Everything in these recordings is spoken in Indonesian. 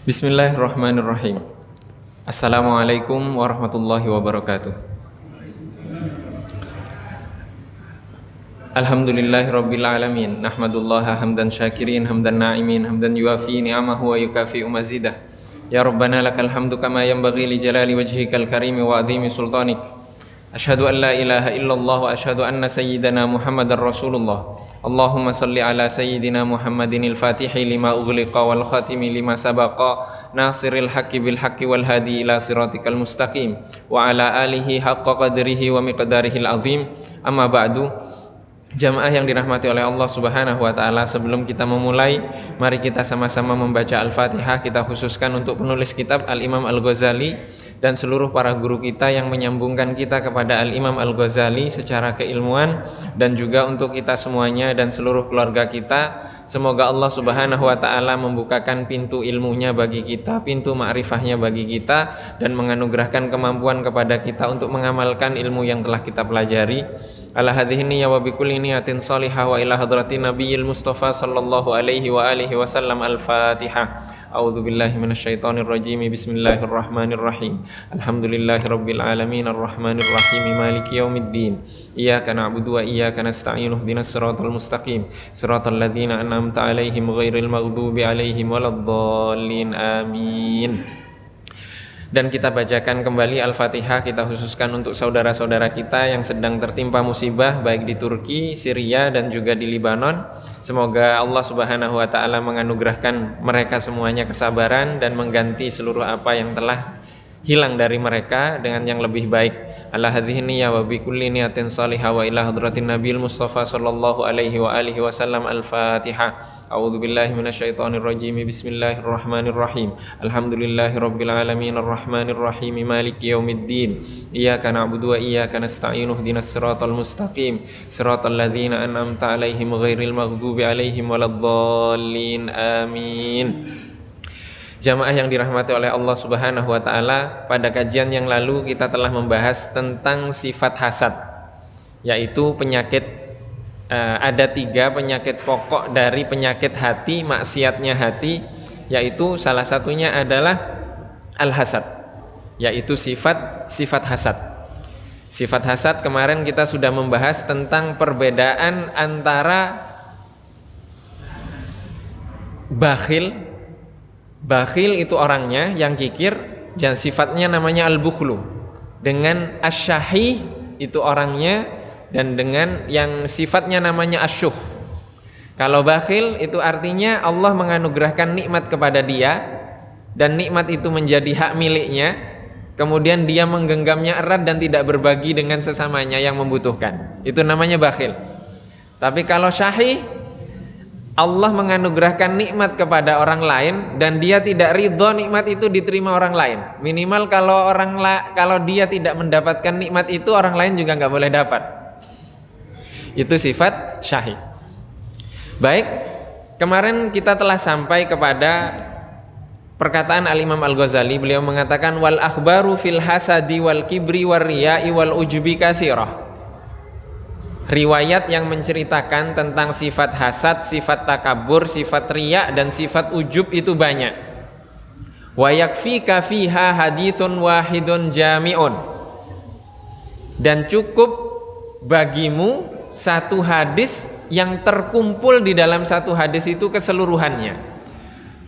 Bismillahirrahmanirrahim. Assalamualaikum warahmatullahi wabarakatuh. Alhamdulillahirabbil alamin. Nahmadullaha hamdan syakirin, hamdan na'imin, hamdan yuafi ni'amahu wa yukafi'u mazidah. Ya Rabbana lakal hamdu kama yanbaghi li jalali wajhikal karimi wa azimi sultanik. Asyhadu an la ilaha illallah wa asyhadu anna sayyidana Muhammadar Rasulullah. Allahumma salli ala sayyidina Muhammadinil fatihi lima ughliqa wal khatimi lima sabaqa nasiril haqqi bil haqqi wal hadi ila siratikal mustaqim wa ala alihi haqqa qadrihi wa miqdarihil azim. Amma ba'du. Jamaah yang dirahmati oleh Allah Subhanahu wa taala, sebelum kita memulai, mari kita sama-sama membaca Al-Fatihah. Kita khususkan untuk penulis kitab Al-Imam Al-Ghazali dan seluruh para guru kita yang menyambungkan kita kepada Al-Imam Al-Ghazali secara keilmuan, dan juga untuk kita semuanya dan seluruh keluarga kita. Semoga Allah Subhanahu wa taala membukakan pintu ilmunya bagi kita, pintu ma'rifahnya bagi kita, dan menganugerahkan kemampuan kepada kita untuk mengamalkan ilmu yang telah kita pelajari. Ala hadhihi niyya wa bikulli niyatin salihah wa ila hadratin nabiyil mustafa sallallahu alaihi wa alihi wasallam. Al-Fatihah. A'udzu billahi minasyaitonir rajim. Bismillahirrahmanirrahim. Alhamdulillahirabbil alamin arrahmanir rahim maliki yaumiddin. Iyyaka na'budu wa iyyaka nasta'in. Ihdinas siratal mustaqim. Siratal ladzina an'amta 'alaihim ghairil maghdubi 'alaihim waladdallin. Amin. Dan kita bacakan kembali Al-Fatihah. Kita khususkan untuk saudara-saudara kita yang sedang tertimpa musibah baik di Turki, Syria, dan juga di Libanon. Semoga Allah Subhanahu wa taala menganugerahkan mereka semuanya kesabaran dan mengganti seluruh apa yang telah hilang dari mereka dengan yang lebih baik. Ala hadhihi niyya wa bi kulli niyatin salihah wa ila hadratin nabiyil mustafa sallallahu alaihi wa alihi wasallam. Al-Fatihah. A'udzu billahi minasyaitonir rajim. Bismillahirrahmanirrahim. Alhamdulillahirabbil alamin arrahmanir rahim maliki yaumiddin. Iyyaka na'budu wa iyyaka nasta'in. Ihdinas siratal mustaqim. Siratal ladzina an'amta 'alaihim ghairil maghdubi 'alaihim waladdallin. Amin. Jamaah yang dirahmati oleh Allah Subhanahu wa taala, pada kajian yang lalu kita telah membahas tentang sifat hasad, yaitu penyakit. Ada 3 penyakit pokok dari penyakit hati, maksiatnya hati, yaitu salah satunya adalah al-hasad, yaitu sifat hasad. Sifat hasad kemarin kita sudah membahas tentang perbedaan antara bakhil. Bakhil itu orangnya yang kikir dan sifatnya namanya al-bukhlu. Dengan asy-syahih itu orangnya, dan dengan yang sifatnya namanya asyuh. Kalau bakhil itu artinya Allah menganugerahkan nikmat kepada dia dan nikmat itu menjadi hak miliknya, kemudian dia menggenggamnya erat dan tidak berbagi dengan sesamanya yang membutuhkan. Itu namanya bakhil. Tapi kalau syahih, Allah menganugerahkan nikmat kepada orang lain dan dia tidak ridho nikmat itu diterima orang lain. Minimal kalau dia tidak mendapatkan nikmat itu, orang lain juga nggak boleh dapat. Itu sifat syahih. Baik, kemarin kita telah sampai kepada perkataan Al-Imam Al-Ghazali. Beliau mengatakan wal akhbaru fil hasadi wal kibri war riya'i wal ujubi katsirah. Riwayat yang menceritakan tentang sifat hasad, sifat takabur, sifat riya, dan sifat ujub itu banyak. Wa yakfika fiha haditsun wahidun jami'un. Dan cukup bagimu satu hadis yang terkumpul di dalam satu hadis itu keseluruhannya.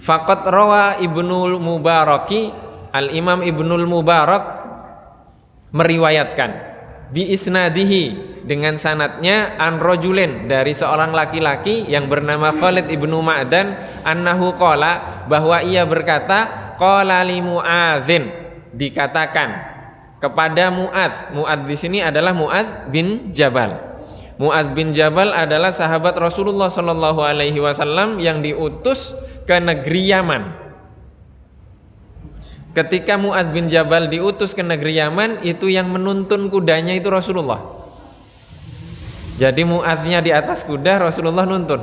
Faqad rawa Ibnul Mubaraki, Al-Imam Ibnul Mubarak meriwayatkan bi isnadihi, dengan sanadnya, an rajulin, dari seorang laki-laki yang bernama Khalid ibnu Ma'dan, annahu qala, bahwa ia berkata, qala li Mu'adzin, dikatakan kepada Mu'adz. Mu'adz di sini adalah Mu'adz bin Jabal. Mu'adz bin Jabal adalah sahabat Rasulullah sallallahu alaihi wasallam yang diutus ke negeri Yaman. Ketika Mu'adz bin Jabal diutus ke negeri Yaman, itu yang menuntun kudanya itu Rasulullah. Jadi Mu'adznya di atas kuda, Rasulullah nuntun.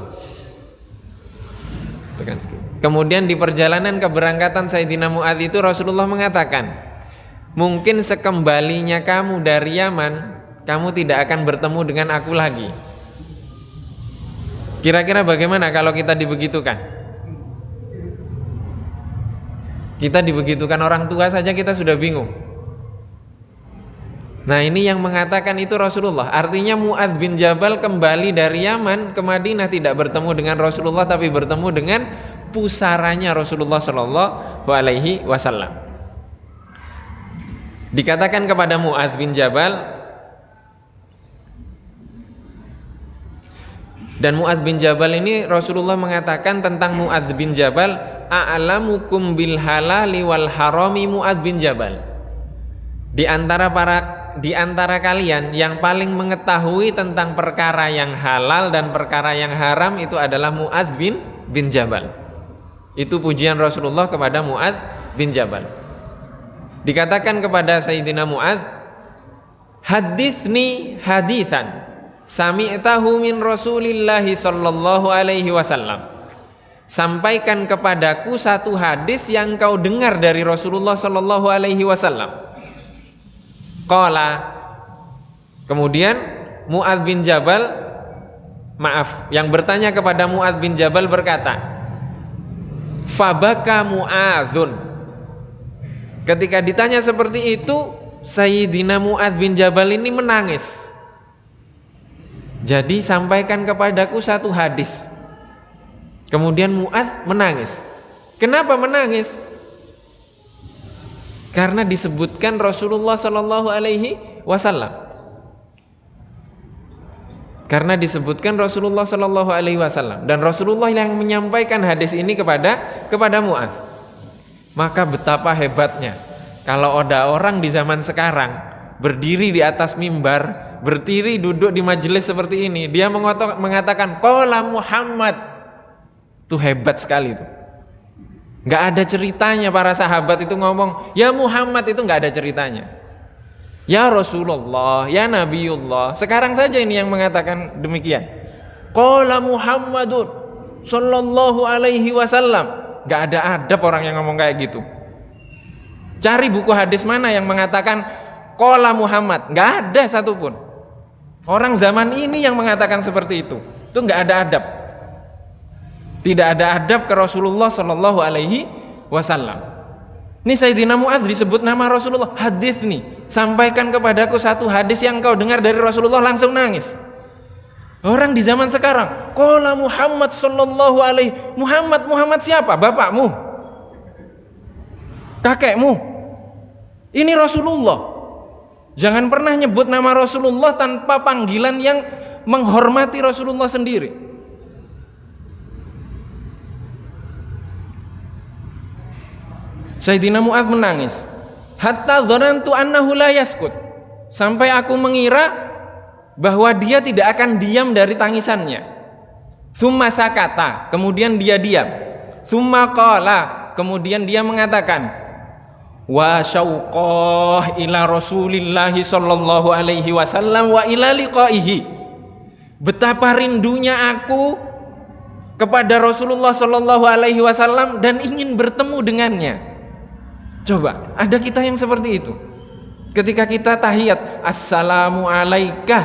Kemudian di perjalanan keberangkatan Sayyidina Mu'adz itu Rasulullah mengatakan, mungkin sekembalinya kamu dari Yaman, kamu tidak akan bertemu dengan aku lagi. Kira-kira bagaimana kalau kita dibegitukan? Kita dibegitukan orang tua saja kita sudah bingung. Nah, ini yang mengatakan itu Rasulullah. Artinya Mu'adz bin Jabal kembali dari Yaman ke Madinah tidak bertemu dengan Rasulullah, tapi bertemu dengan pusaranya Rasulullah Shallallahu Alaihi Wasallam. Dikatakan kepada Mu'adz bin Jabal, dan Mu'adz bin Jabal ini Rasulullah mengatakan tentang Mu'adz bin Jabal, a'lamukum bil halali wal harami Mu'adz bin Jabal. Di antara kalian yang paling mengetahui tentang perkara yang halal dan perkara yang haram itu adalah Mu'adz bin Jabal. Itu pujian Rasulullah kepada Mu'adz bin Jabal. Dikatakan kepada Sayyidina Mu'adz, hadithni hadithan sami'tahu min Rasulillahi sallallahu alaihi wasallam. Sampaikan kepadaku satu hadis yang kau dengar dari Rasulullah sallallahu alaihi wasallam. Qala, kemudian Mu'adz bin Jabal, yang bertanya kepada Mu'adz bin Jabal berkata, fabaka Mu'adzun. Ketika ditanya seperti itu, Sayyidina Mu'adz bin Jabal ini menangis. Jadi sampaikan kepadaku satu hadis. Kemudian Mu'adz menangis. Kenapa menangis? Karena disebutkan Rasulullah Sallallahu Alaihi Wasallam. Karena disebutkan Rasulullah Sallallahu Alaihi Wasallam dan Rasulullah yang menyampaikan hadis ini kepada Mu'adz. Maka betapa hebatnya kalau ada orang di zaman sekarang berdiri di atas mimbar, berdiri duduk di majelis seperti ini, dia mengatakan qala Muhammad. Itu hebat sekali itu. Nggak ada ceritanya para sahabat itu ngomong ya Muhammad, itu nggak ada ceritanya. Ya Rasulullah, ya Nabiullah. Sekarang saja ini yang mengatakan demikian. Qala Muhammadun sallallahu alaihi wasallam. Nggak ada adab orang yang ngomong kayak gitu. Cari buku hadis mana yang mengatakan qala Muhammad, nggak ada satupun. Orang zaman ini yang mengatakan seperti itu nggak ada adab. Tidak ada adab ke Rasulullah Sallallahu Alaihi Wasallam. Ini Sayyidina Mu'adz disebut nama Rasulullah. Hadits nih, sampaikan kepadaku satu hadis yang kau dengar dari Rasulullah, langsung nangis. Orang di zaman sekarang, qala Muhammad Sallallahu Alaihi Muhammad siapa? Bapakmu, kakekmu. Ini Rasulullah. Jangan pernah nyebut nama Rasulullah tanpa panggilan yang menghormati Rasulullah sendiri. Sayyidina Mu'adz menangis. Hatta dzanantu annahu la yaskut. Sampai aku mengira bahwa dia tidak akan diam dari tangisannya. Tsumma sakata, kemudian dia diam. Tsumma qala, kemudian dia mengatakan, wa syauqah ila Rasulillahi sallallahu alaihi wasallam wa ila liqaihi. Betapa rindunya aku kepada Rasulullah sallallahu alaihi wasallam dan ingin bertemu dengannya. Coba, ada kita yang seperti itu. Ketika kita tahiyat, assalamu alaika,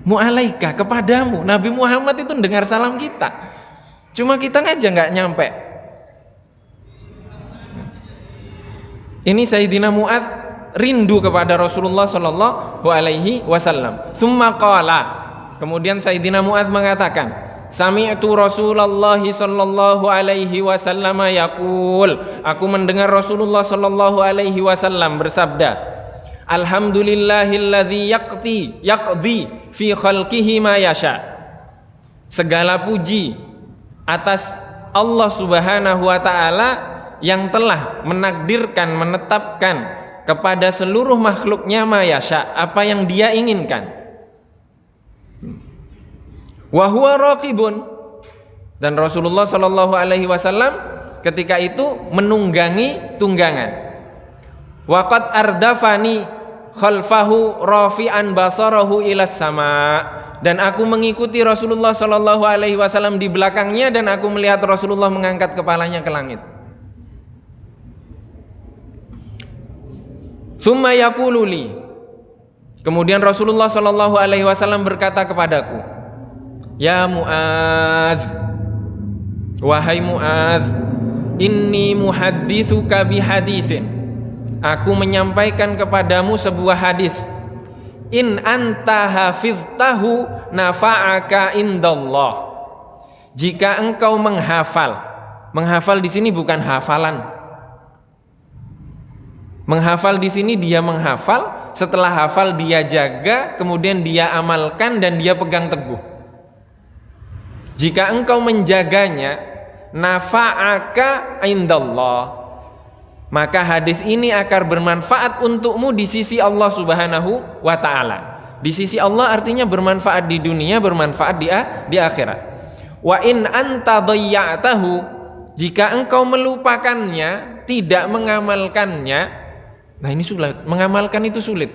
mu'alaika, kepadamu. Nabi Muhammad itu dengar salam kita, cuma kita aja nggak nyampe. Ini Sayyidina Mu'adz rindu kepada Rasulullah Sallallahu Alaihi Wasallam. Tsumma qala, kemudian Sayyidina Mu'adz mengatakan, sami'tu Rasulullah sallallahu alaihi wasallam yaqul, aku mendengar Rasulullah sallallahu alaihi wasallam bersabda, alhamdulillahilladzi yaqdi fi khalqihi ma yasha. Segala puji atas Allah Subhanahu wa taala yang telah menakdirkan, menetapkan kepada seluruh makhluknya ma yasha, apa yang dia inginkan. Wa huwa raqibun, dan Rasulullah sallallahu alaihi wasallam ketika itu menunggangi tunggangan. Wa qad ardafani khalfahu rafi'an basarahu ilas sama, dan aku mengikuti Rasulullah sallallahu alaihi wasallam di belakangnya dan aku melihat Rasulullah mengangkat kepalanya ke langit. Summa yaqulu li, kemudian Rasulullah sallallahu alaihi wasallam berkata kepadaku, ya Mu'adz, Wahai Mu'adz, inni muhadditsuka bihaditsin, aku menyampaikan kepadamu sebuah hadis. In anta hafiztahu nafa'aka indallah. Jika engkau menghafal di sini bukan hafalan. Menghafal di sini dia menghafal, setelah hafal dia jaga, kemudian dia amalkan dan dia pegang teguh. Jika engkau menjaganya, nafa'aka indallah, maka hadis ini akan bermanfaat untukmu di sisi Allah Subhanahu wa ta'ala. Di sisi Allah artinya bermanfaat di dunia, bermanfaat di akhirat. Wa in anta dhayya'tahu, jika engkau melupakannya, tidak mengamalkannya, nah ini sulit. Mengamalkan itu sulit.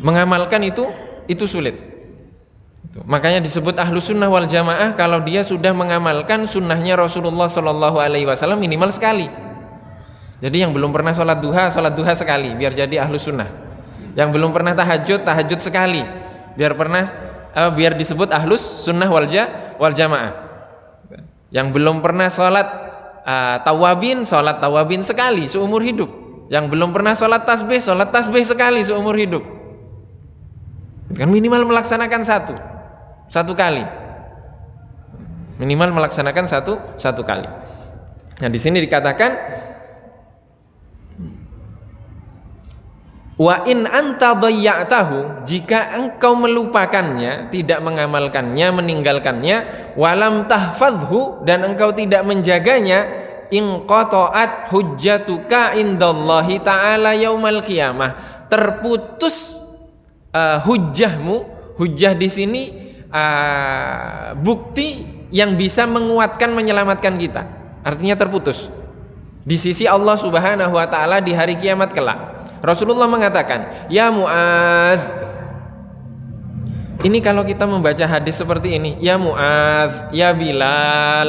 Mengamalkan itu sulit. Makanya disebut ahlu sunnah wal jamaah kalau dia sudah mengamalkan sunnahnya Rasulullah Shallallahu Alaihi Wasallam minimal sekali. Jadi yang belum pernah sholat duha sekali, biar jadi ahlu sunnah. Yang belum pernah tahajud sekali, biar disebut ahlus sunnah wal jamaah. Yang belum pernah sholat sholat tawabin sekali seumur hidup. Yang belum pernah sholat tasbih sekali seumur hidup. Kan minimal melaksanakan satu kali, minimal melaksanakan satu kali. Nah di sini dikatakan wa in anta dhayya'tahu, jika engkau melupakannya, tidak mengamalkannya, meninggalkannya, walam tahfazhu, dan engkau tidak menjaganya, inqata'at hujjatuka indallahi ta'ala yaumal qiyamah, terputus hujjahmu. Hujjah di sini bukti yang bisa menguatkan, menyelamatkan kita, artinya terputus di sisi Allah Subhanahu wa ta'ala di hari kiamat kelak. Rasulullah mengatakan, ya Mu'adz, ini kalau kita membaca hadis seperti ini, ya Mu'adz, ya Bilal,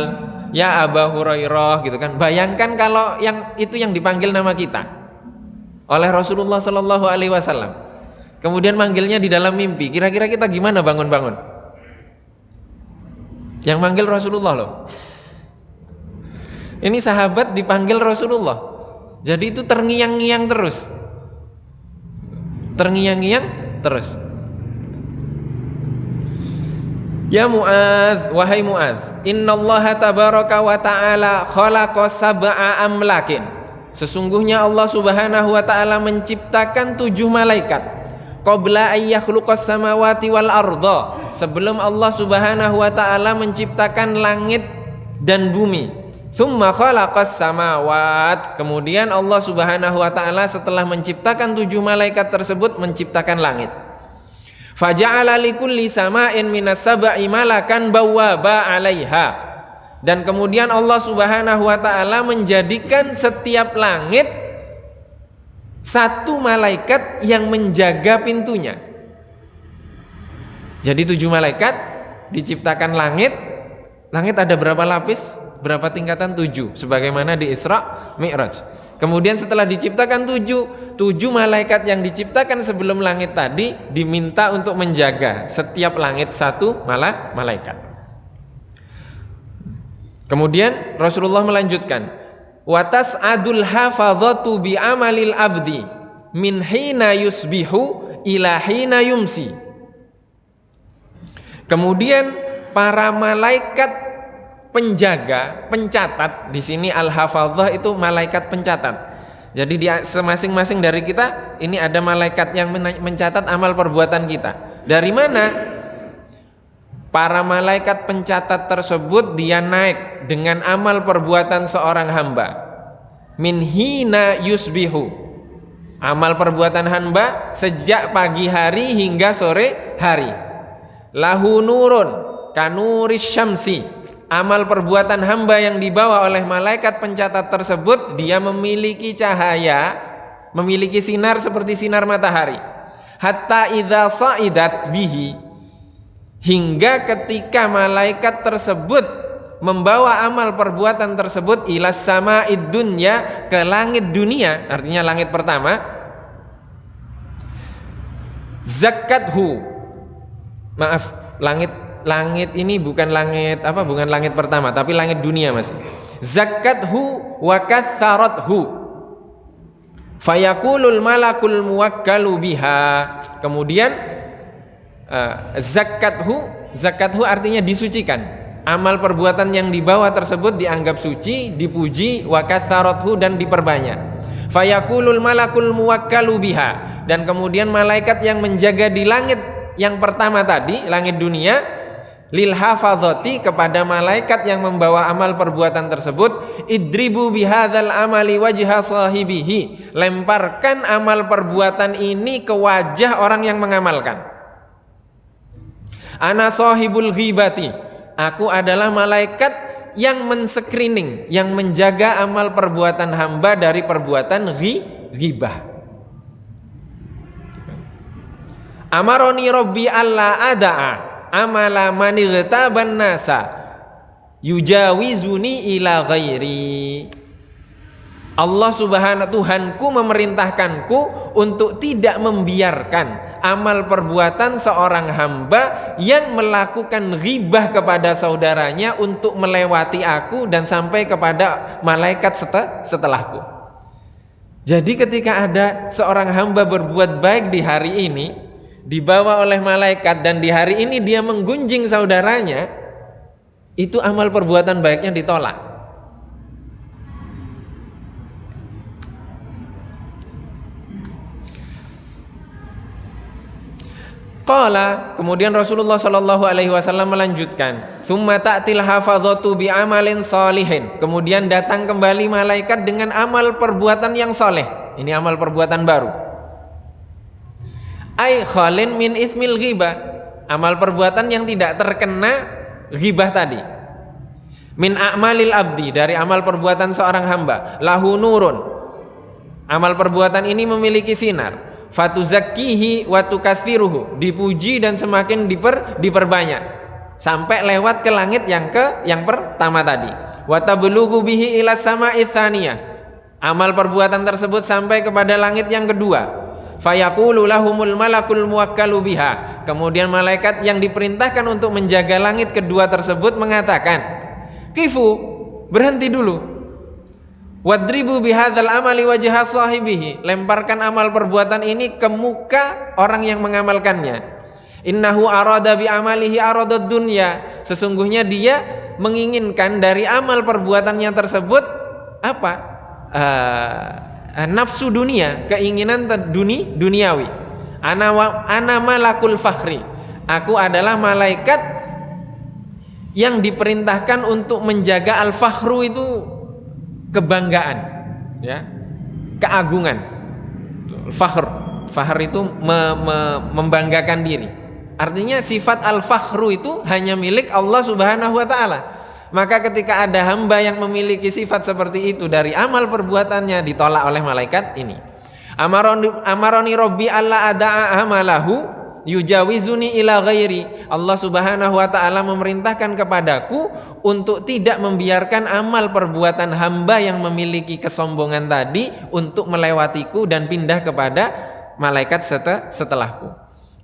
ya Aba Hurairah, gitu kan. Bayangkan kalau yang itu yang dipanggil nama kita oleh Rasulullah Shallallahu Alaihi Wasallam, kemudian manggilnya di dalam mimpi, kira-kira kita gimana bangun-bangun? Yang manggil Rasulullah loh. Ini sahabat dipanggil Rasulullah, jadi itu terngiang-ngiang terus. Ya Mu'adz, wahai Mu'adz, innallaha tabaraka wa ta'ala khalaqa sab'a amlakin, sesungguhnya Allah Subhanahu wa ta'ala menciptakan 7 malaikat. Qabla ayyakhluqas samawati wal arda, sebelum Allah Subhanahu wa ta'ala menciptakan langit dan bumi. Tsumma khalaqas samawat, kemudian Allah Subhanahu wa ta'ala setelah menciptakan 7 malaikat tersebut menciptakan langit. Faja'ala likulli sama'in minas sab'i malakan bawwaba 'alaiha, dan kemudian Allah Subhanahu wa ta'ala menjadikan setiap langit satu malaikat yang menjaga pintunya. Jadi 7 malaikat diciptakan langit. Langit ada berapa lapis? Berapa tingkatan? 7, sebagaimana di Isra Mi'raj. Kemudian setelah diciptakan 7 malaikat yang diciptakan sebelum langit tadi diminta untuk menjaga setiap langit satu malaikat. Kemudian Rasulullah melanjutkan, watas adul hafadzatu bi amalil abdi min hina yusbihu ila hina yumsi. Kemudian para malaikat penjaga, pencatat, di sini al-hafadzah itu malaikat pencatat. Jadi di masing-masing dari kita ini ada malaikat yang mencatat amal perbuatan kita. Dari mana? Para malaikat pencatat tersebut dia naik dengan amal perbuatan seorang hamba. Min hina yusbihu, amal perbuatan hamba sejak pagi hari hingga sore hari. Lahu nurun kanuris syamsi, amal perbuatan hamba yang dibawa oleh malaikat pencatat tersebut, dia memiliki cahaya, memiliki sinar seperti sinar matahari. Hatta idza sa'idat bihi, hingga ketika malaikat tersebut membawa amal perbuatan tersebut ilas sama'id dunya, ke langit dunia, artinya langit pertama, zakathu, langit langit ini bukan langit apa? Bukan langit pertama, tapi langit dunia masih. Zakathu wa katharathu. Fayaqulul malakul muwakkalu biha. Kemudian zakathu artinya disucikan. Amal perbuatan yang dibawa tersebut dianggap suci, dipuji, wa katharathu dan diperbanyak. Fayaqulul malakul muwakkalu biha. Dan kemudian malaikat yang menjaga di langit yang pertama tadi, langit dunia, lil hafadzati kepada malaikat yang membawa amal perbuatan tersebut, idribu bihadzal amali wajha sahibihi, lemparkan amal perbuatan ini ke wajah orang yang mengamalkan. Ana sahibul ghibati, aku adalah malaikat yang men-screening, yang menjaga amal perbuatan hamba dari perbuatan ghibah. Amaroni Rabbi alla ada'a amala manigtaban nasa yujawizuni ila ghairi. Allah subhanahu Tuhanku memerintahkanku untuk tidak membiarkan amal perbuatan seorang hamba yang melakukan ghibah kepada saudaranya untuk melewati aku dan sampai kepada malaikat setelahku. Jadi ketika ada seorang hamba berbuat baik di hari ini, dibawa oleh malaikat, dan di hari ini dia menggunjing saudaranya, itu amal perbuatan baiknya ditolak. Qala, kemudian Rasulullah sallallahu alaihi wasallam melanjutkan, "Tsumma ta'til hafadzatu bi amalin shalihin." Kemudian datang kembali malaikat dengan amal perbuatan yang saleh. Ini amal perbuatan baru. Ai khalin min itsmil ghibah, amal perbuatan yang tidak terkena ghibah tadi. Min a'malil abdi, dari amal perbuatan seorang hamba. Lahu nurun, amal perbuatan ini memiliki sinar. Fatuzakkihi wa tukatsiruhu, dipuji dan semakin diperbanyak sampai lewat ke langit yang pertama tadi. Wa tablughu bihi ila sama'i tsaniyah, amal perbuatan tersebut sampai kepada langit yang kedua. Fayaqulu lahumul malakul muwakkalu biha, kemudian malaikat yang diperintahkan untuk menjaga langit kedua tersebut mengatakan, kifu, berhenti dulu. Wadribu bihadzal amali wajha sahibihi, lemparkan amal perbuatan ini ke muka orang yang mengamalkannya. Innahu arada bi amalihi aradad dunya, sesungguhnya dia menginginkan dari amal perbuatannya tersebut apa? Nafsu dunia, keinginan duniawi. Ana malakul fakhri, aku adalah malaikat yang diperintahkan untuk menjaga al-fakhru, itu kebanggaan, ya, keagungan. Fakhr itu membanggakan diri. Artinya sifat al-fakhru itu hanya milik Allah Subhanahu wa taala. Maka ketika ada hamba yang memiliki sifat seperti itu dari amal perbuatannya, ditolak oleh malaikat ini. Amaroni Rabbi alla ada'a amalahu yujawizuni ila ghairi. Allah Subhanahu wa taala memerintahkan kepadaku untuk tidak membiarkan amal perbuatan hamba yang memiliki kesombongan tadi untuk melewatiku dan pindah kepada malaikat setelahku.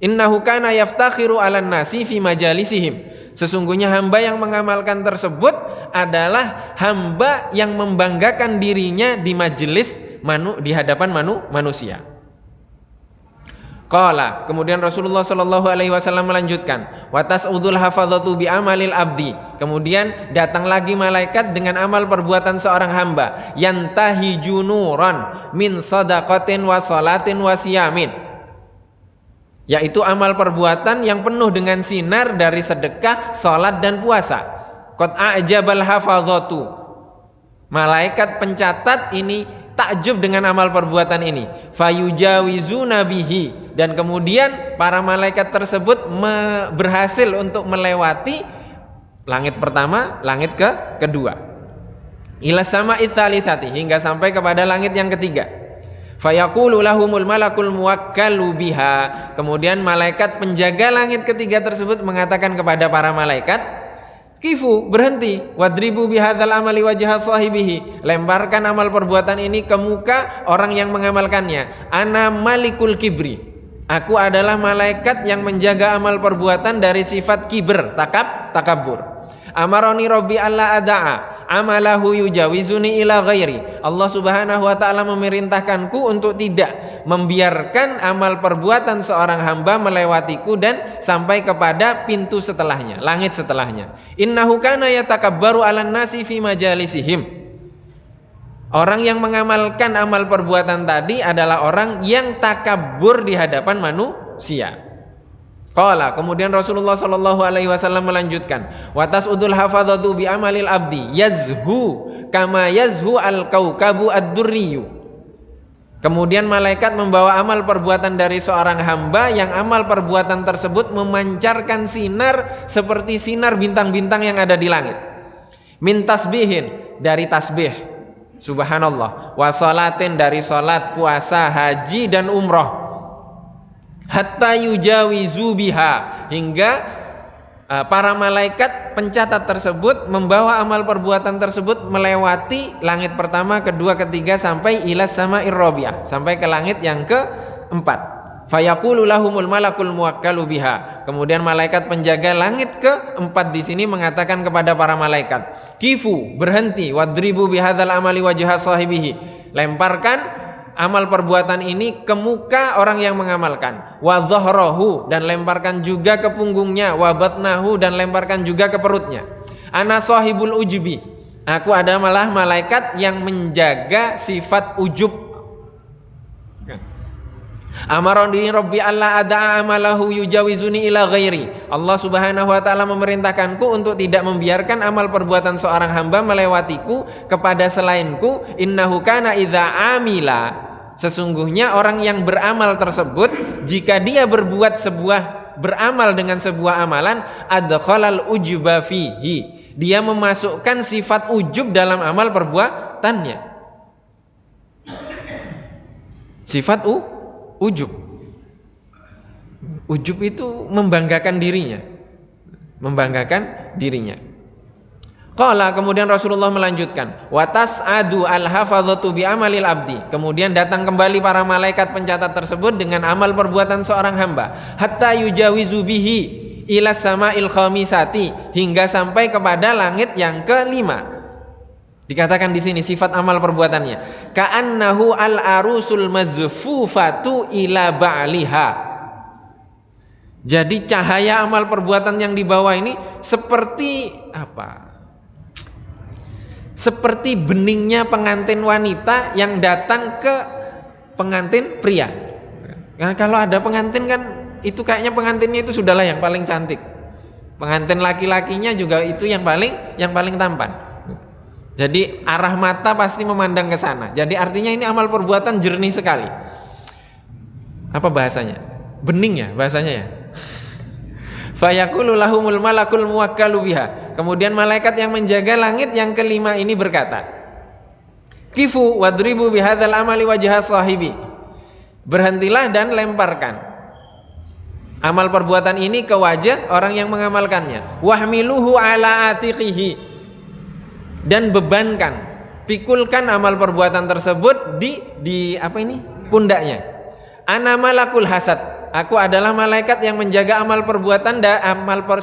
Innahu kana yaftakhiru 'alan nasi fi majalisihim. Sesungguhnya hamba yang mengamalkan tersebut adalah hamba yang membanggakan dirinya di majelis di hadapan manusia. Qala, kemudian Rasulullah sallallahu alaihi wasallam melanjutkan, wa tas'udul hafadzatu bi amalil abdi. Kemudian datang lagi malaikat dengan amal perbuatan seorang hamba, yantahi junuran min shadaqatin wa salatin wa siyamin, yaitu amal perbuatan yang penuh dengan sinar dari sedekah, salat dan puasa. Qad a'jabal hafadzatu, malaikat pencatat ini takjub dengan amal perbuatan ini. Fayujawizuna bihi, dan kemudian para malaikat tersebut berhasil untuk melewati langit pertama, langit kedua. Ila sama'i tsalitsati, hingga sampai kepada langit yang ketiga. Fayaqulu lahumul malakul muwakkalu biha, kemudian malaikat penjaga langit ketiga tersebut mengatakan kepada para malaikat, kifu, berhenti. Wadribu bihadzal amali wajha sahibihi, lemparkan amal perbuatan ini ke muka orang yang mengamalkannya. Ana malikul kibri, Aku adalah malaikat yang menjaga amal perbuatan dari sifat kibr, takabur. Amaroni Rabbi alla ada'a amalahu yujawizuni ila ghairi. Allah Subhanahu wa taala memerintahkanku untuk tidak membiarkan amal perbuatan seorang hamba melewatiku dan sampai kepada pintu setelahnya, langit setelahnya. Innahu kana yatakabbaru 'alan nasi fi majalisihim. Orang yang mengamalkan amal perbuatan tadi adalah orang yang takabur di hadapan manusia. Qala, kemudian Rasulullah sallallahu alaihi wasallam melanjutkan, wa tasudul hafadzatu bi amalil abdi yazhu kama yazhu al kaukabu ad-durriyu. Kemudian malaikat membawa amal perbuatan dari seorang hamba yang amal perbuatan tersebut memancarkan sinar seperti sinar bintang-bintang yang ada di langit. Min tasbihin, dari tasbih, subhanallah, wa salatin, dari salat, puasa, haji dan umroh, hatta yujawizu biha, hingga para malaikat pencatat tersebut membawa amal perbuatan tersebut melewati langit pertama, kedua, ketiga sampai ilas sama'ir rabi'ah, sampai ke langit yang keempat. Fayaqulu lahumul malakul muwakkalu biha. Kemudian malaikat penjaga langit keempat di sini mengatakan kepada para malaikat, kifu, berhenti, wadribu bihadzal amali wajha sahibihi. Lemparkan amal perbuatan ini ke muka orang yang mengamalkan. Wa dhahrahu, dan lemparkan juga ke punggungnya. Wa batnahu, dan lemparkan juga ke perutnya. Ana sahibul ujbi. Aku adalah malaikat yang menjaga sifat ujub. Amaroni Rabbi alla ada'a amalahu yujawizuni ila ghairi. Allah Subhanahu wa taala memerintahkanku untuk tidak membiarkan amal perbuatan seorang hamba melewatiku kepada selainku. Innahu kana idza amila, sesungguhnya orang yang beramal tersebut jika dia beramal dengan sebuah amalan, adkhalal ujba fihi, dia memasukkan sifat ujub dalam amal perbuatannya. Sifat ujub itu membanggakan dirinya. Qala, kemudian Rasulullah melanjutkan, wa tas'adu al-hafadzatu bi amalil abdi. Kemudian datang kembali para malaikat pencatat tersebut dengan amal perbuatan seorang hamba, hatta yujawizu bihi ila sama'il khamisati, hingga sampai kepada langit yang kelima. Dikatakan di sini sifat amal perbuatannya, ka'annahu al-arusul mazfufatu ila ba'liha. Jadi cahaya amal perbuatan yang dibawa ini seperti apa? Seperti beningnya pengantin wanita yang datang ke pengantin pria. Nah, kalau ada pengantin kan itu kayaknya pengantinnya itu sudahlah yang paling cantik. Pengantin laki-lakinya juga itu yang paling tampan. Jadi arah mata pasti memandang ke sana. Jadi artinya ini amal perbuatan jernih sekali. Apa bahasanya? Bening ya bahasanya ya. Fayaqulu lahumul malakul muwakkalu biha. Kemudian malaikat yang menjaga langit yang kelima ini berkata, kifu wadribu bihadzal amali wajha sahibi. Berhentilah dan lemparkan amal perbuatan ini ke wajah orang yang mengamalkannya. Wahmiluhu ala atiqihi, dan bebankan, pikulkan amal perbuatan tersebut di pundaknya. Ana malakul hasad, aku adalah malaikat yang menjaga amal perbuatan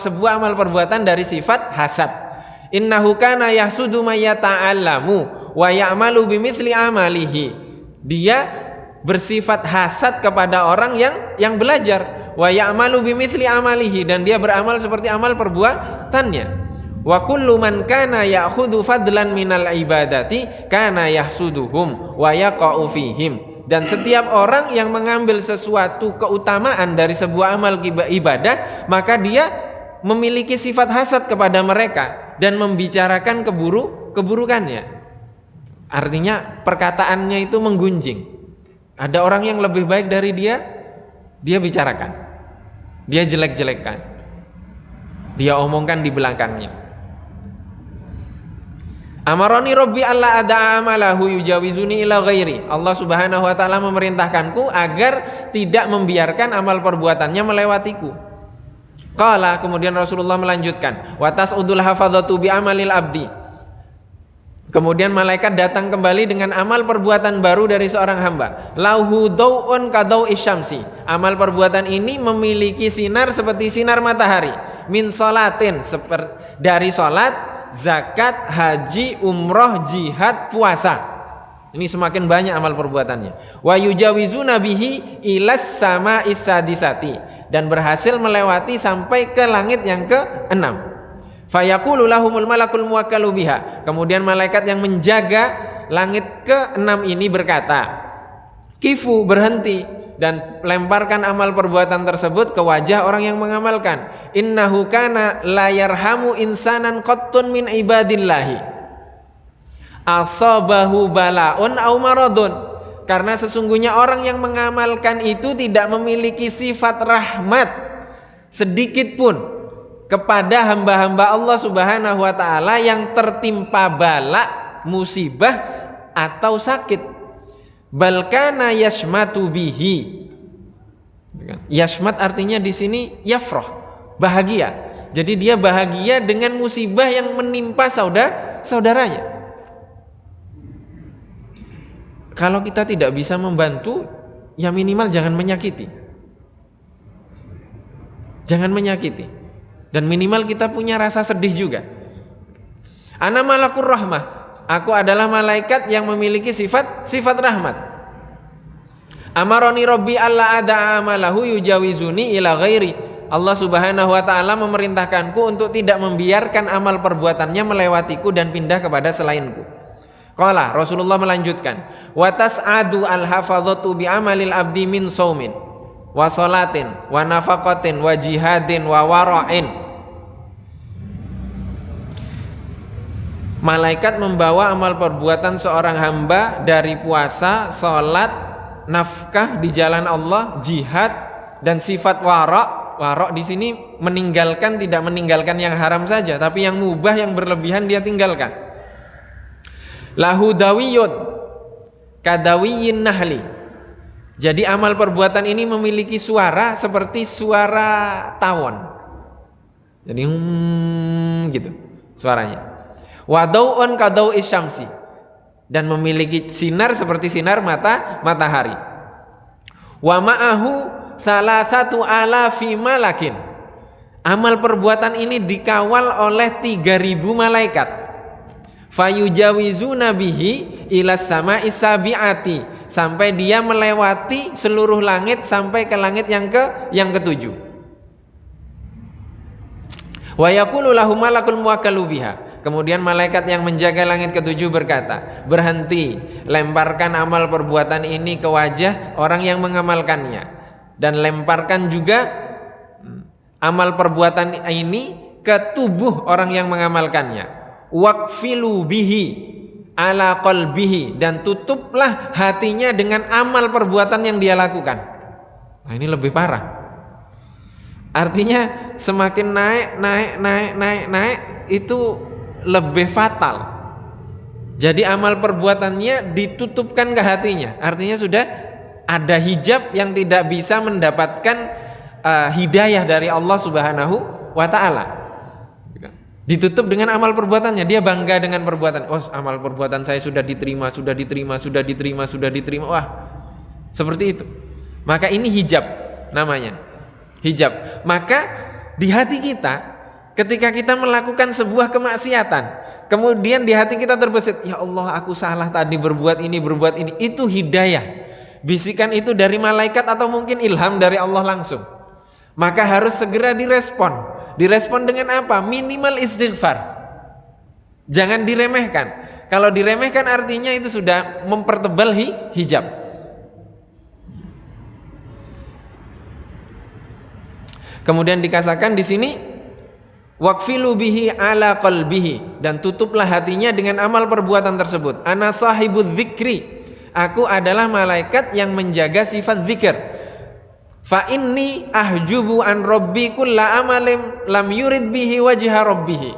sebuah amal perbuatan dari sifat hasad. Innahu kana yahsudu may yata'allamu wa ya'malu bimithli amalihi. Dia bersifat hasad kepada orang yang belajar, wa ya'malu bimithli amalihi, dan dia beramal seperti amal perbuatannya. Wa kullu man kana ya'khudhu fadlan minal ibadati kana yahsuduhum wa yaqa'u fihim. Dan setiap orang yang mengambil sesuatu keutamaan dari sebuah amal ibadah, maka dia memiliki sifat hasad kepada mereka dan membicarakan keburukannya. Artinya perkataannya itu menggunjing. Ada orang yang lebih baik dari dia bicarakan, dia jelek-jelekkan, dia omongkan di belakangnya. Amaroni Rabbi alla ada'a amalahu yujawizuni ila ghairi. Allah Subhanahu wa taala memerintahkanku agar tidak membiarkan amal perbuatannya melewatiku. Qala, kemudian Rasulullah melanjutkan, wa tas'udul hafadzatu bi amalil abdi. Kemudian malaikat datang kembali dengan amal perbuatan baru dari seorang hamba. Lauhu dau'un kadau isyamsi. Amal perbuatan ini memiliki sinar seperti sinar matahari. Min salatin, dari salat, zakat, haji, umroh, jihad, puasa. Ini semakin banyak amal perbuatannya. Wa yujawizuna bihi ilas sama isadisati, dan berhasil melewati sampai ke langit yang ke-6. Fayaqulu lahumul malakul muwakkalu biha. Kemudian malaikat yang menjaga langit ke-6 ini berkata, kifu, berhenti dan lemparkan amal perbuatan tersebut ke wajah orang yang mengamalkan. Innahu kana la yarhamu insanan qattun min ibadillahi asabahu balaun au maradun. Karena sesungguhnya orang yang mengamalkan itu tidak memiliki sifat rahmat sedikit pun kepada hamba-hamba Allah Subhanahu wa taala yang tertimpa bala, musibah atau sakit. Balkana yashmatu bihi. Yashmat artinya di sini yafrah, bahagia. Jadi dia bahagia dengan musibah yang menimpa saudaranya. Kalau kita tidak bisa membantu, ya minimal jangan menyakiti. Jangan menyakiti. Dan minimal kita punya rasa sedih juga. Ana malakur rahmah. Aku adalah malaikat yang memiliki sifat rahmat. Amaroni Rabbi alla ada amalahu yujawizuni ila ghairi. Allah Subhanahu wa taala memerintahkanku untuk tidak membiarkan amal perbuatannya melewatiku dan pindah kepada selainku. Qala, Rasulullah melanjutkan, wa tas'adu al-hafadhatu bi amalil abdi min saumin wa salatin wa nafaqatin wa jihadin wa wara'in. Malaikat membawa amal perbuatan seorang hamba dari puasa, salat, nafkah di jalan Allah, jihad, dan sifat wara'. Wara' di sini meninggalkan, tidak meninggalkan yang haram saja, tapi yang mubah, yang berlebihan dia tinggalkan. Lahu dawiyun kadawiyin nahli. Jadi amal perbuatan ini memiliki suara seperti suara tawon. Jadi gitu suaranya. Wadau'un kadau isyamsi, dan memiliki sinar seperti sinar matahari. Wa ma'ahu salasatu alafi malakin. Amal perbuatan ini dikawal oleh 3.000 malaikat. Fayujawizuna bihi ilas sama isabiati, sampai dia melewati seluruh langit sampai ke langit yang ke-7. Wa yaqulu lahum malakul muwakkalu biha. Kemudian malaikat yang menjaga langit ke-7 berkata, berhenti, lemparkan amal perbuatan ini ke wajah orang yang mengamalkannya, dan lemparkan juga amal perbuatan ini ke tubuh orang yang mengamalkannya. Waqfilu bihi ala qalbihi, dan tutuplah hatinya dengan amal perbuatan yang dia lakukan. Nah, ini lebih parah. Artinya semakin naik itu lebih fatal. Jadi amal perbuatannya ditutupkan ke hatinya. Artinya sudah ada hijab yang tidak bisa mendapatkan hidayah dari Allah Subhanahu wa taala. Ditutup dengan amal perbuatannya. Dia bangga dengan perbuatan. Oh, amal perbuatan saya sudah diterima. Wah, seperti itu. Maka ini hijab namanya. Hijab. Maka di hati kita, ketika kita melakukan sebuah kemaksiatan, kemudian di hati kita terbesit, ya Allah, aku salah tadi berbuat ini, itu hidayah. Bisikan itu dari malaikat atau mungkin ilham dari Allah langsung. Maka harus segera direspon. Direspon dengan apa? Minimal istighfar. Jangan diremehkan. Kalau diremehkan artinya itu sudah mempertebal hijab. Kemudian dikatakan di sini, waqfilu bihi ala qalbihi, dan tutuplah hatinya dengan amal perbuatan tersebut. Ana sahibudz dzikri, aku adalah malaikat yang menjaga sifat zikir. Fa inni ahjubu an rabbi kulla amalin lam yurid bihi wajha rabbih.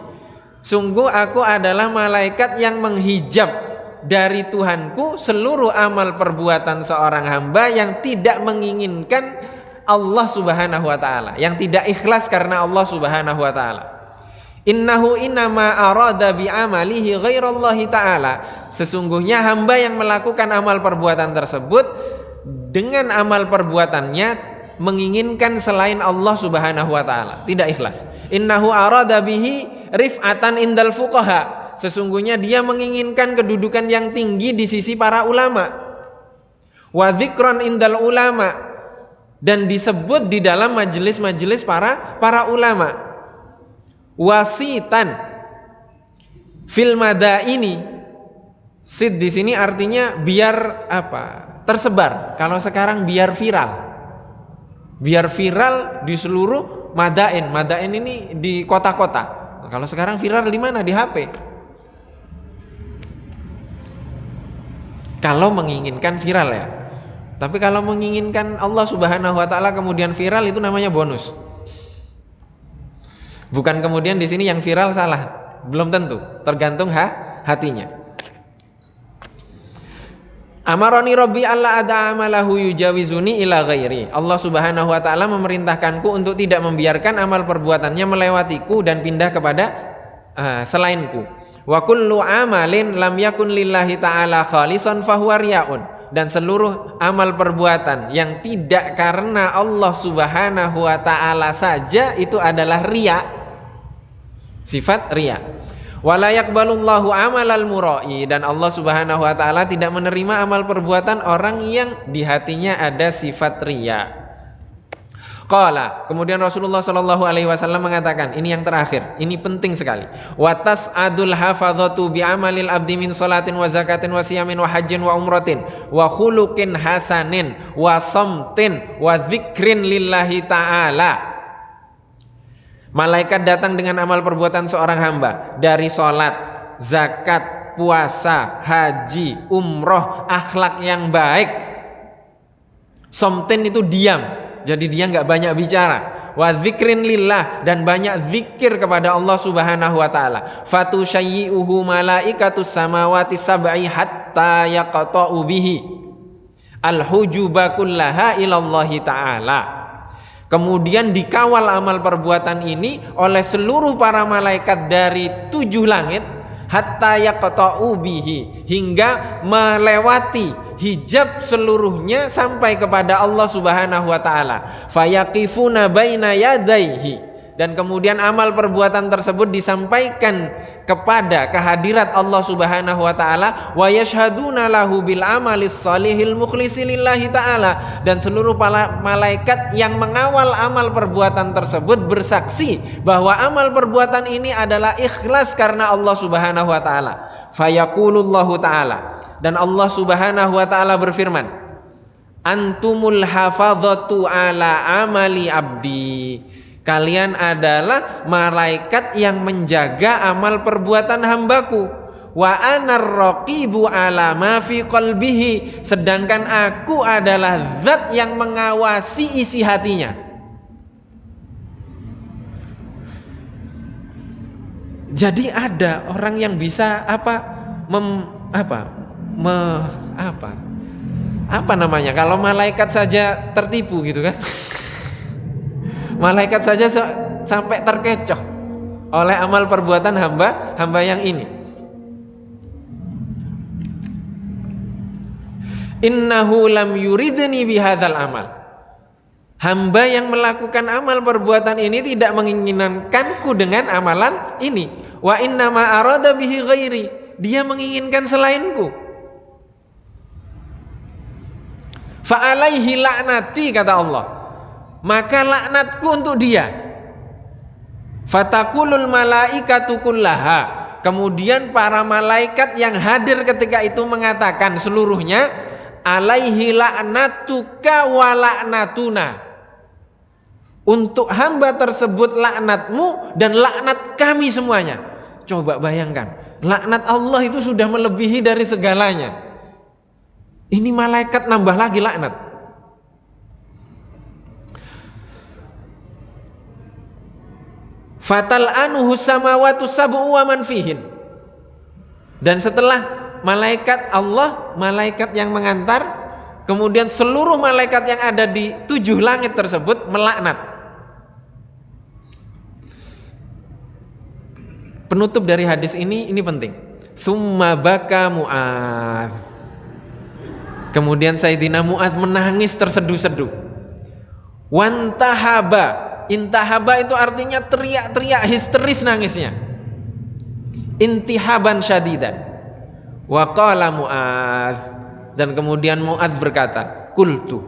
Sungguh aku adalah malaikat yang menghijab dari Tuhanku seluruh amal perbuatan seorang hamba yang tidak menginginkan Allah Subhanahu wa taala, yang tidak ikhlas karena Allah Subhanahu wa taala. Innahu innama arada bi amalihi ghairallahi ta'ala. Sesungguhnya hamba yang melakukan amal perbuatan tersebut dengan amal perbuatannya menginginkan selain Allah Subhanahu wa taala, tidak ikhlas. Innahu arada bihi rif'atan indal fuqaha. Sesungguhnya dia menginginkan kedudukan yang tinggi di sisi para ulama. Wa dzikran indal ulama, dan disebut di dalam majelis-majelis para ulama. Wasitan fil madaini. Sid di sini artinya biar apa? Tersebar. Kalau sekarang biar viral. Biar viral di seluruh madain. Madain ini di kota-kota. Nah, kalau sekarang viral di mana? Di HP. Kalau menginginkan viral ya. Tapi kalau menginginkan Allah Subhanahu wa taala kemudian viral, itu namanya bonus. Bukan kemudian di sini yang viral salah, belum tentu, tergantung hatinya. Amaroni Rabbi alla ada amalahu yujawizuni ila ghairi. Allah Subhanahu wa taala memerintahkanku untuk tidak membiarkan amal perbuatannya melewatiku dan pindah kepada selainku. Wa kullu amalin lam yakun lillahi ta'ala khalisan fahuwa riyaun. Dan seluruh amal perbuatan yang tidak karena Allah Subhanahu wa ta'ala saja itu adalah riya. Sifat riya. Wala yaqbalullahu amalal murai, dan Allah Subhanahu wa taala tidak menerima amal perbuatan orang yang di hatinya ada sifat riya. Qala, kemudian Rasulullah sallallahu alaihi wasallam mengatakan, ini yang terakhir, ini penting sekali. Wa tas'adul hafadzatu bi amalil abdi min salatin wa zakatin wa siyamin wa hajjin wa umratin wa khuluqin hasanin wa samtin wa dzikrin lillahi ta'ala. Malaikat datang dengan amal perbuatan seorang hamba dari sholat, zakat, puasa, haji, umroh, akhlak yang baik. Somtin itu diam, jadi dia nggak banyak bicara. Wa dzikrin lillah, dan banyak zikir kepada Allah Subhanahu wa taala. Fatusyayyi'uhu malaikatus samawati sab'i hatta yaqta'u bihi al-hujuba kullaha ilallahi ta'ala. Kemudian dikawal amal perbuatan ini oleh seluruh para malaikat dari 7 langit hatta yaqta'u bihi, hingga melewati hijab seluruhnya sampai kepada Allah Subhanahu wa taala. Fayaqifuna baina yadayhi, dan kemudian amal perbuatan tersebut disampaikan kepada kehadirat Allah Subhanahu wa taala. Wa yashhaduna lahu bil amalis salihil mukhlisi lillahi taala, dan seluruh malaikat yang mengawal amal perbuatan tersebut bersaksi bahwa amal perbuatan ini adalah ikhlas karena Allah Subhanahu wa taala. Fayaqulullahu taala, dan Allah Subhanahu wa taala berfirman, antumul hafadzatu ala amali abdi. Kalian adalah malaikat yang menjaga amal perbuatan hambaku. Wa anar raqibu ala ma fi qalbihi, sedangkan aku adalah zat yang mengawasi isi hatinya. Jadi ada orang yang bisa apa namanya, kalau malaikat saja tertipu gitu kan. Malaikat saja sampai terkecoh oleh amal perbuatan hamba yang ini. Innahu lam yuridni bihadzal amal. Hamba yang melakukan amal perbuatan ini tidak menginginkanku dengan amalan ini. Wa innama arada bihi ghairi. Dia menginginkan selainku. Fa alaihi la'nati, kata Allah, maka laknatku untuk dia. Fatakulul malaikatu kullaha, kemudian para malaikat yang hadir ketika itu mengatakan seluruhnya, alaihi laknatuka wa laknatuna, untuk hamba tersebut laknatmu dan laknat kami semuanya. Coba bayangkan, laknat Allah itu sudah melebihi dari segalanya. Ini malaikat nambah lagi laknat. Fatal anuhu samawatu sab'u wa man fihin. Dan setelah malaikat Allah, malaikat yang mengantar, kemudian seluruh malaikat yang ada di 7 langit tersebut melaknat. penutup dari hadis ini penting. Tsumma baka Mu'adz. Kemudian Sayyidina Mu'adz menangis terseduh-seduh. Wantahaba. Intahaba itu artinya teriak-teriak histeris nangisnya. Intihaban syadidan. Wa qala Mu'adz. Dan kemudian Mu'adz berkata, qultu.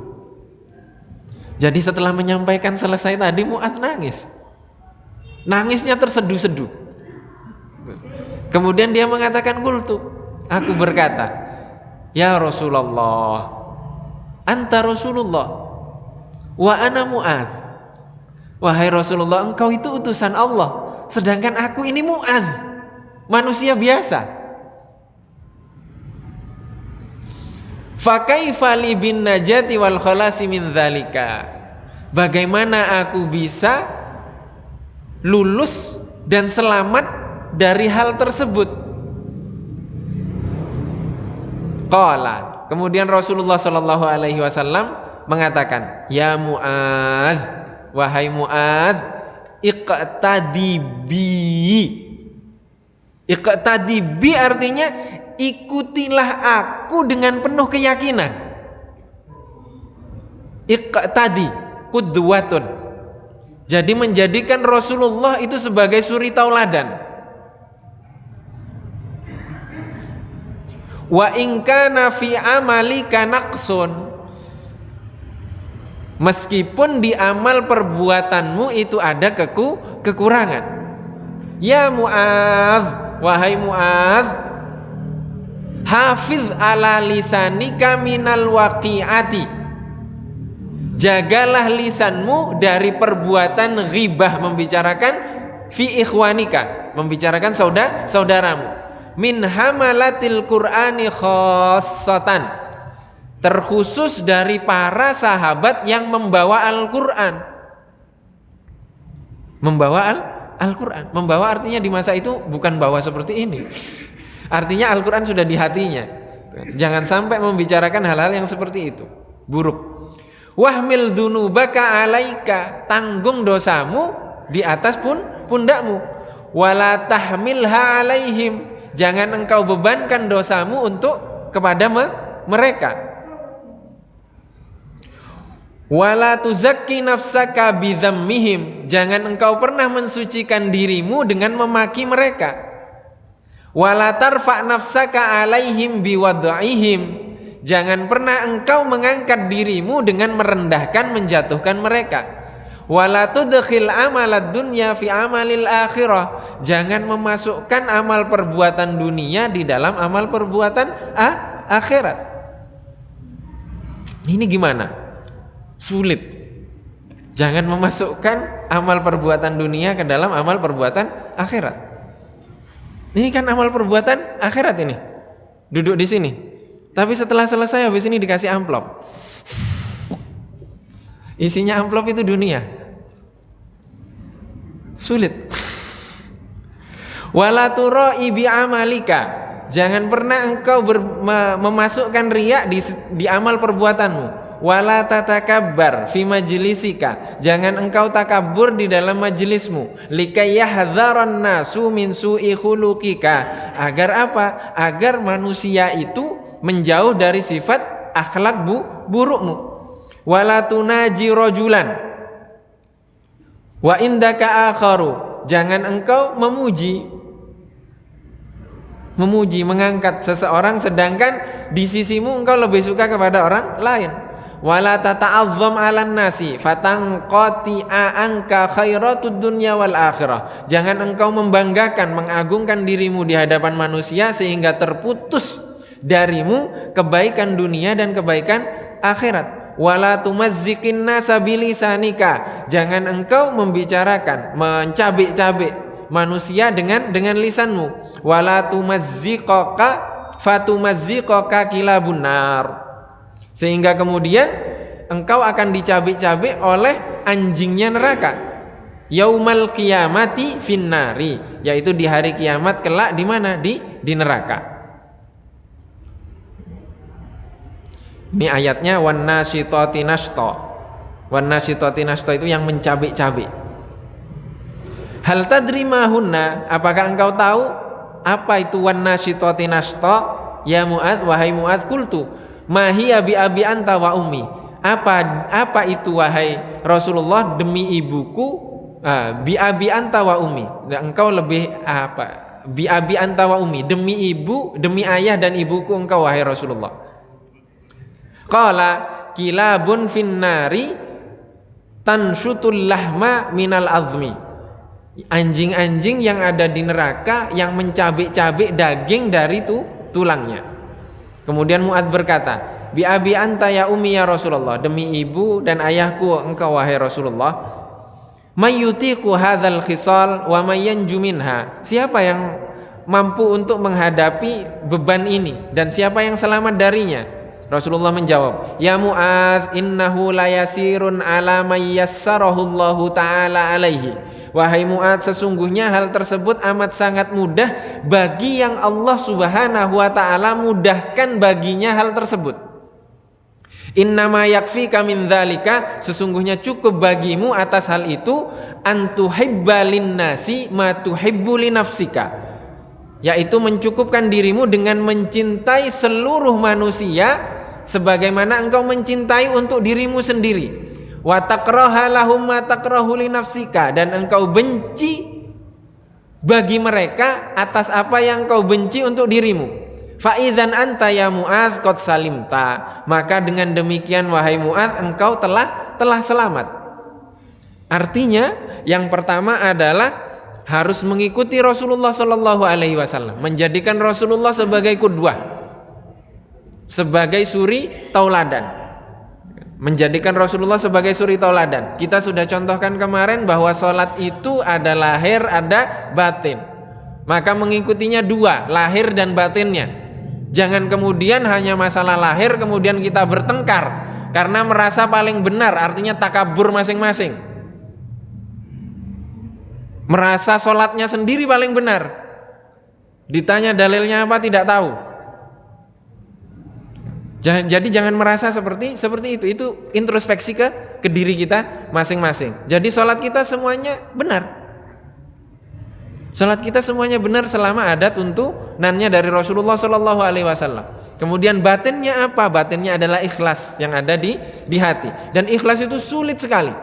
Jadi setelah menyampaikan selesai tadi, Mu'adz nangis. Nangisnya terseduh-seduh. Kemudian dia mengatakan, qultu. Aku berkata, ya Rasulullah, anta Rasulullah wa ana Mu'adz. Wahai Rasulullah, engkau itu utusan Allah, sedangkan aku ini Mu'adz, manusia biasa. Fa kaifa li bin najati wal khalasi min dzalika. Bagaimana aku bisa lulus dan selamat dari hal tersebut? Qala. Kemudian Rasulullah sallallahu alaihi wasallam mengatakan, "Ya Mu'adz, wahai Mu'adz, iqtadi bi." Iqtadi bi artinya ikutilah aku dengan penuh keyakinan. Iqtadi, qudwatun. Jadi menjadikan Rasulullah itu sebagai suri tauladan. Wa in kana fi amalika naqsun. Meskipun di amal perbuatanmu itu ada kekurangan. Ya Mu'adz, wahai Mu'adz, hafiz ala lisanika minal waqi'ati. Jagalah lisanmu dari perbuatan ghibah, membicarakan fi ikhwanika, membicarakan saudaramu. Min hamalatil Qur'ani khassatan, terkhusus dari para sahabat yang membawa Al-Qur'an. Membawa Al-Qur'an. Membawa artinya di masa itu bukan bawa seperti ini. Artinya Al-Quran sudah di hatinya. Jangan sampai membicarakan hal-hal yang seperti itu, buruk. Wahmil dzunubaka alaika, tanggung dosamu di atas pundakmu. Wala tahmilha alaihim, jangan engkau bebankan dosamu kepada mereka. Wala tuzakki nafsaka bidzammihim, jangan engkau pernah mensucikan dirimu dengan memaki mereka. Wala tarfa nafsaka alaihim biwad'ihim, jangan pernah engkau mengangkat dirimu dengan merendahkan, menjatuhkan mereka. Wala tudkhil amalad dunya fi amalil akhirah, jangan memasukkan amal perbuatan dunia di dalam amal perbuatan akhirat. Ini gimana? Sulit. Jangan memasukkan amal perbuatan dunia ke dalam amal perbuatan akhirat. Ini kan amal perbuatan akhirat ini. Duduk di sini. Tapi setelah selesai habis ini dikasih amplop. Isinya amplop itu dunia. Sulit. Wala turai bi amalika, jangan pernah engkau memasukkan riya di amal perbuatanmu. Wala tatakabbar fi majlisika, jangan engkau takabur di dalam majelismu. Likay yahdharan nasu min su'i khuluqika, agar apa? Agar manusia itu menjauh dari sifat akhlak burukmu. Wala tunaji rajulan wa indaka akharu, jangan engkau memuji, mengangkat seseorang sedangkan di sisimu engkau lebih suka kepada orang lain. Wala tata'azzam 'alan nasi fatanqati'a anka khairatud dunya wal akhirah, jangan engkau membanggakan, mengagungkan dirimu di hadapan manusia sehingga terputus darimu kebaikan dunia dan kebaikan akhirat. Wala tumazziqin nasa bilisanika, jangan engkau membicarakan, mencabik-cabik manusia dengan lisanmu. Wala tumazziqaka fatumazziqaka kilabun nar, sehingga kemudian engkau akan dicabik-cabik oleh anjingnya neraka. Yaumal qiyamati finnari, yaitu di hari kiamat kelak di mana? Di neraka. Ini ayatnya wan nasyitati nashta. Wan nasyitati nashta itu yang mencabik-cabik. Hal tadri ma hunna, apakah engkau tahu apa itu wan nasyitati nashta? Ya Mu'adz, wahai Mu'adz, qultu ma hiya bi abi anta wa ummi. Apa itu wahai Rasulullah demi ibuku, bi abi anta wa ummi. Engkau lebih apa? Bi abi anta wa ummi, demi ibu, demi ayah dan ibuku engkau wahai Rasulullah. Qala kilabun finnari tanshutul lahma minal azmi. Anjing-anjing yang ada di neraka yang mencabik-cabik daging dari tulangnya. Kemudian Mu'adz berkata, bi abi anta ya ummi ya Rasulullah, demi ibu dan ayahku engkau wahai Rasulullah. Mayyutiqu hadzal khisal wa mayyanju minha. Siapa yang mampu untuk menghadapi beban ini dan siapa yang selamat darinya? Rasulullah menjawab, ya Mu'adz, innahu layasirun ala may yassarahu Allahu ta'ala alaihi. Wahai Mu'adz, sesungguhnya hal tersebut amat sangat mudah bagi yang Allah Subhanahu wa ta'ala mudahkan baginya hal tersebut. Innama yakfika min dzalika, sesungguhnya cukup bagimu atas hal itu, antuhibba linnasi ma tuhibbu li nafsika, yaitu mencukupkan dirimu dengan mencintai seluruh manusia sebagaimana engkau mencintai untuk dirimu sendiri. Wa takraha lahum ma takrahu li nafsika, dan engkau benci bagi mereka atas apa yang engkau benci untuk dirimu. Fa idzan anta ya Mu'adz qad salimta, maka dengan demikian wahai Mu'adz engkau telah selamat. Artinya yang pertama adalah harus mengikuti Rasulullah sallallahu alaihi wasallam, menjadikan Rasulullah sebagai qudwah, sebagai suri tauladan. Menjadikan Rasulullah sebagai suri tauladan. Kita sudah contohkan kemarin bahwa sholat itu ada lahir, ada batin. Maka mengikutinya dua, lahir dan batinnya. Jangan kemudian hanya masalah lahir kemudian kita bertengkar karena merasa paling benar, artinya takabur masing-masing. Merasa sholatnya sendiri paling benar. Ditanya dalilnya apa tidak tahu. Jadi jangan merasa seperti itu. Itu introspeksi ke diri kita masing-masing. Jadi sholat kita semuanya benar. Sholat kita semuanya benar selama ada tuntunannya dari Rasulullah Sallallahu Alaihi Wasallam. Kemudian batinnya apa? Batinnya adalah ikhlas yang ada di hati. Dan ikhlas itu sulit sekali.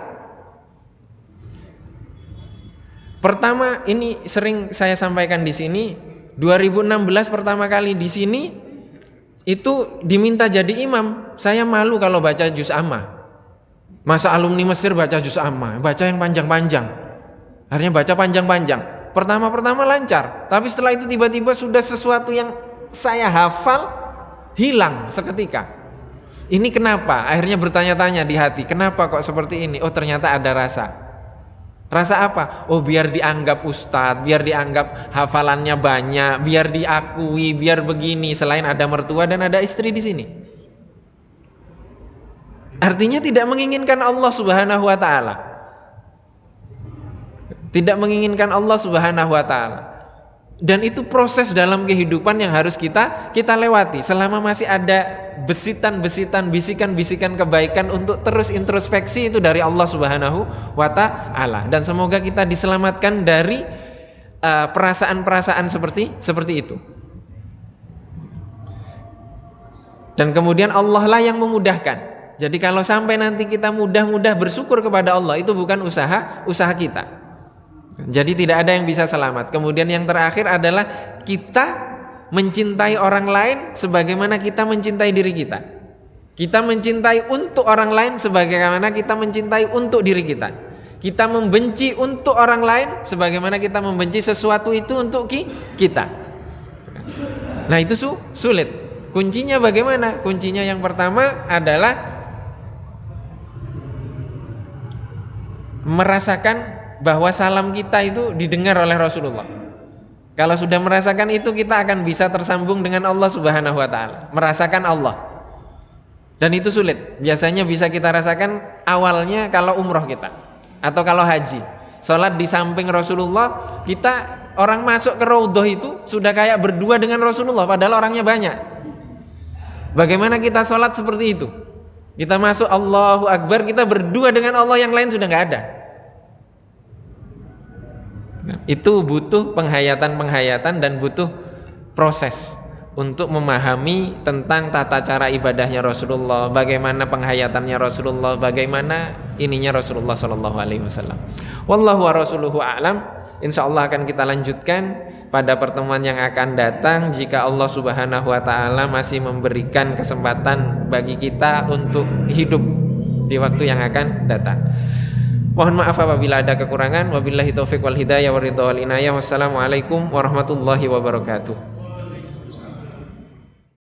Pertama, ini sering saya sampaikan di sini. 2016 pertama kali di sini. Itu diminta jadi imam. Saya malu kalau baca juz amma. Masa alumni Mesir baca juz amma, baca yang panjang-panjang. Akhirnya baca panjang-panjang. Pertama-pertama lancar, tapi setelah itu tiba-tiba sudah sesuatu yang saya hafal hilang seketika. Ini kenapa? Akhirnya bertanya-tanya di hati, kenapa kok seperti ini? Oh, ternyata ada rasa. Rasa apa? Oh, biar dianggap ustadz, biar dianggap hafalannya banyak, biar diakui, biar begini. Selain ada mertua dan ada istri di sini. Artinya tidak menginginkan Allah Subhanahu wa taala. Tidak menginginkan Allah Subhanahu wa taala. Dan itu proses dalam kehidupan yang harus kita lewati selama masih ada besitan-besitan, bisikan-bisikan kebaikan untuk terus introspeksi itu dari Allah Subhanahu wa taala. Dan semoga kita diselamatkan dari perasaan-perasaan seperti itu. Dan kemudian Allah lah yang memudahkan. Jadi kalau sampai nanti kita mudah-mudah bersyukur kepada Allah, itu bukan usaha kita. Jadi tidak ada yang bisa selamat. Kemudian yang terakhir adalah kita mencintai orang lain sebagaimana kita mencintai diri kita. Kita mencintai untuk orang lain sebagaimana kita mencintai untuk diri kita. Kita membenci untuk orang lain sebagaimana kita membenci sesuatu itu untuk kita. Nah, itu sulit. Kuncinya bagaimana? Kuncinya yang pertama adalah merasakan bahwa salam kita itu didengar oleh Rasulullah. Kalau sudah merasakan itu, kita akan bisa tersambung dengan Allah Subhanahu wa taala, merasakan Allah. Dan itu sulit. Biasanya bisa kita rasakan awalnya kalau umroh kita atau kalau haji. Salat di samping Rasulullah, kita orang masuk ke raudhah itu sudah kayak berdua dengan Rasulullah padahal orangnya banyak. Bagaimana kita salat seperti itu? Kita masuk Allahu Akbar, kita berdua dengan Allah, yang lain sudah enggak ada. Itu butuh penghayatan dan butuh proses untuk memahami tentang tata cara ibadahnya Rasulullah, bagaimana penghayatannya Rasulullah, bagaimana ininya Rasulullah Shallallahu Alaihi Wasallam. Wallahu wa rasuluhu a'lam. Insyaallah akan kita lanjutkan pada pertemuan yang akan datang jika Allah Subhanahu wa taala masih memberikan kesempatan bagi kita untuk hidup di waktu yang akan datang. Mohon maaf apabila ada kekurangan. Wabillahi taufiq wal hidayah wa ridha wal inayah. Wassalamualaikum warahmatullahi wabarakatuh.